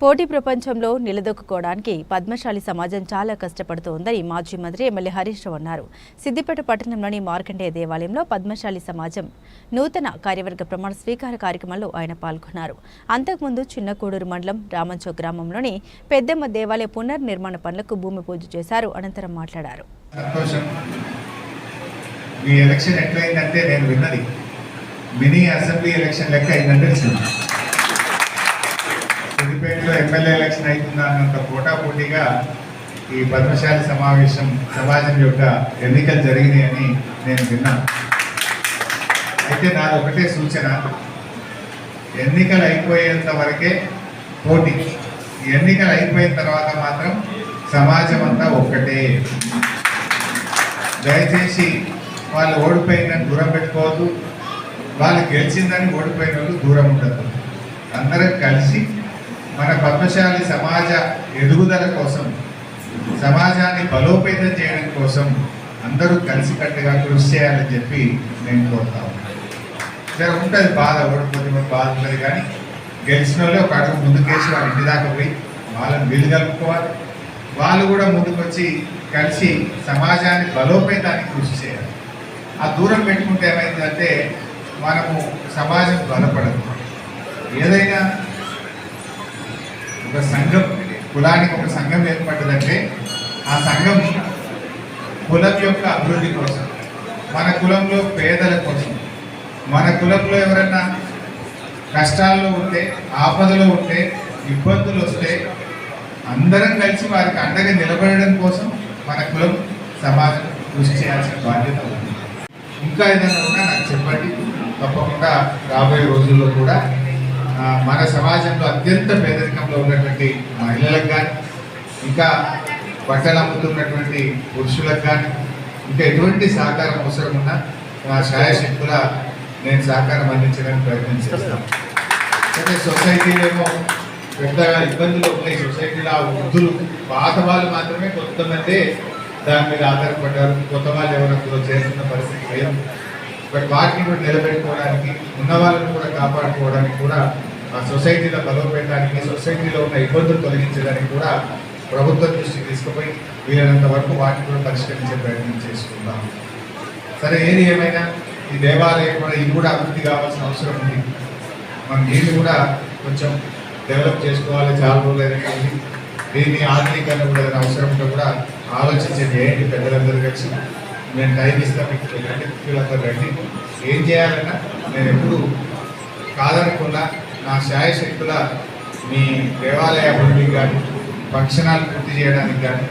పోటీ ప్రపంచంలో నిలదొక్కుకోవడానికి పద్మశాలి సమాజం చాలా కష్టపడుతోందని మాజీ మంత్రి ఎమ్మెల్యే హరీష్ రావు అన్నారు. సిద్దిపేట పట్టణంలోని మార్కండేయ దేవాలయంలో పద్మశాలి సమాజం నూతన కార్యవర్గ ప్రమాణ స్వీకార కార్యక్రమంలో ఆయన పాల్గొన్నారు. అంతకుముందు చిన్నకోడూరు మండలం రామంచో గ్రామంలోని పెద్దమ్మ దేవాలయ పునర్నిర్మాణ పనులకు భూమి పూజ చేశారు. అనంతరం మాట్లాడారు. మినీ అసెంబ్లీ ఎలక్షన్ లెక్క అయిందంటే సిద్దిపేటలో ఎమ్మెల్యే ఎలక్షన్ అవుతుందా అన్నంత పోటాపోటీగా ఈ పద్మశాలి సమాజం యొక్క ఎన్నికలు జరిగినాయని నేను విన్నాను. అయితే నాది ఒకటే సూచన, ఎన్నికలు అయిపోయేంత వరకే పోటీ, ఎన్నికలు అయిపోయిన తర్వాత మాత్రం సమాజం అంతా ఒక్కటే. దయచేసి వాళ్ళు ఓడిపోయిందని దూరం పెట్టుకోవద్దు, వాళ్ళు గెలిచిందని ఓడిపోయిన వాళ్ళు దూరం ఉండదు. అందరం కలిసి మన పద్మశాలి సమాజ ఎదుగుదల కోసం, సమాజాన్ని బలోపేతం చేయడం కోసం అందరూ కలిసికట్టుగా కృషి చేయాలని చెప్పి నేను కోరుతాను. జర ఉంటుంది బాధ, ఓడిపోతే బాధ ఉంటుంది, కానీ గెలిచిన వాళ్ళే ఒక అడుగు ముందుకేసి వాళ్ళ ఇంటి దాకా పోయి వాళ్ళని వీలు కలుపుకోవాలి. వాళ్ళు కూడా ముందుకొచ్చి కలిసి సమాజాన్ని బలోపేతానికి కృషి చేయాలి. ఆ దూరం పెట్టుకుంటే ఏమైందంటే మనము సమాజం బలపడదు. ఏదైనా ఒక సంఘం, కులానికి ఒక సంఘం ఏర్పడ్డదంటే ఆ సంఘం కులం యొక్క అభివృద్ధి కోసం, మన కులంలో పేదల కోసం, మన కులంలో ఎవరన్నా కష్టాల్లో ఉంటే, ఆపదలో ఉంటే, ఇబ్బందులు వస్తే అందరం కలిసి వారికి అండగా నిలబడడం కోసం మన కులం సమాజం కృషి చేయాల్సిన బాధ్యత ఉంది. ఇంకా ఏదైనా ఉన్నా నాకు చెప్పండి, తప్పకుండా రాబోయే రోజుల్లో కూడా మన సమాజంలో అత్యంత పేదరికంలో ఉన్నటువంటి మహిళలకు కానీ, ఇంకా బట్టలు అమ్ముతున్నటువంటి పురుషులకు కానీ, ఇంకా ఎటువంటి సహకారం అవసరం ఉన్నా నా శాయశక్తుల నేను సహకారం అందించడానికి ప్రయత్నం చేస్తాను. అంటే సొసైటీలో ఏమో పెద్దగా ఇబ్బందులు ఉన్నాయి. సొసైటీలో ఆ వృద్ధులు, పాత వాళ్ళు మాత్రమే కొంతమంది దాని మీద ఆధారపడ్డారు, కొత్త వాళ్ళు ఎవరైనా చేస్తున్న పరిస్థితి లేదు. బట్ వాటిని కూడా నిలబెట్టుకోవడానికి, ఉన్న వాళ్ళని కూడా కాపాడుకోవడానికి కూడా, ఆ సొసైటీలో బలోపేతానికి, సొసైటీలో ఉన్న ఇబ్బందులు తొలగించడానికి కూడా ప్రభుత్వం దృష్టికి తీసుకుపోయి వీలైనంత వరకు వాటిని కూడా పరిష్కరించే ప్రయత్నం చేసుకుందాం. సరే, ఏది ఏమైనా ఈ దేవాలయం కూడా ఇది కూడా అభివృద్ధి కావాల్సిన అవసరం ఉంది. మనం దీన్ని కూడా కొంచెం డెవలప్ చేసుకోవాలి. చాలా రోజులు అయినటువంటి దీన్ని ఆధునీకరణ కూడా అవసరం ఉంటే కూడా ఆలోచించేది ఏంటి. పెద్దలందరూ కలిసి నేను టైం ఇస్తాను, మీకు రండి, రండి. ఏం చేయాలన్నా నేను ఎప్పుడు కాదనకుండా నా శాయశక్తుల మీ దేవాలయ అభివృద్ధికి కానీ, ఫంక్షనాలు పూర్తి చేయడానికి కానీ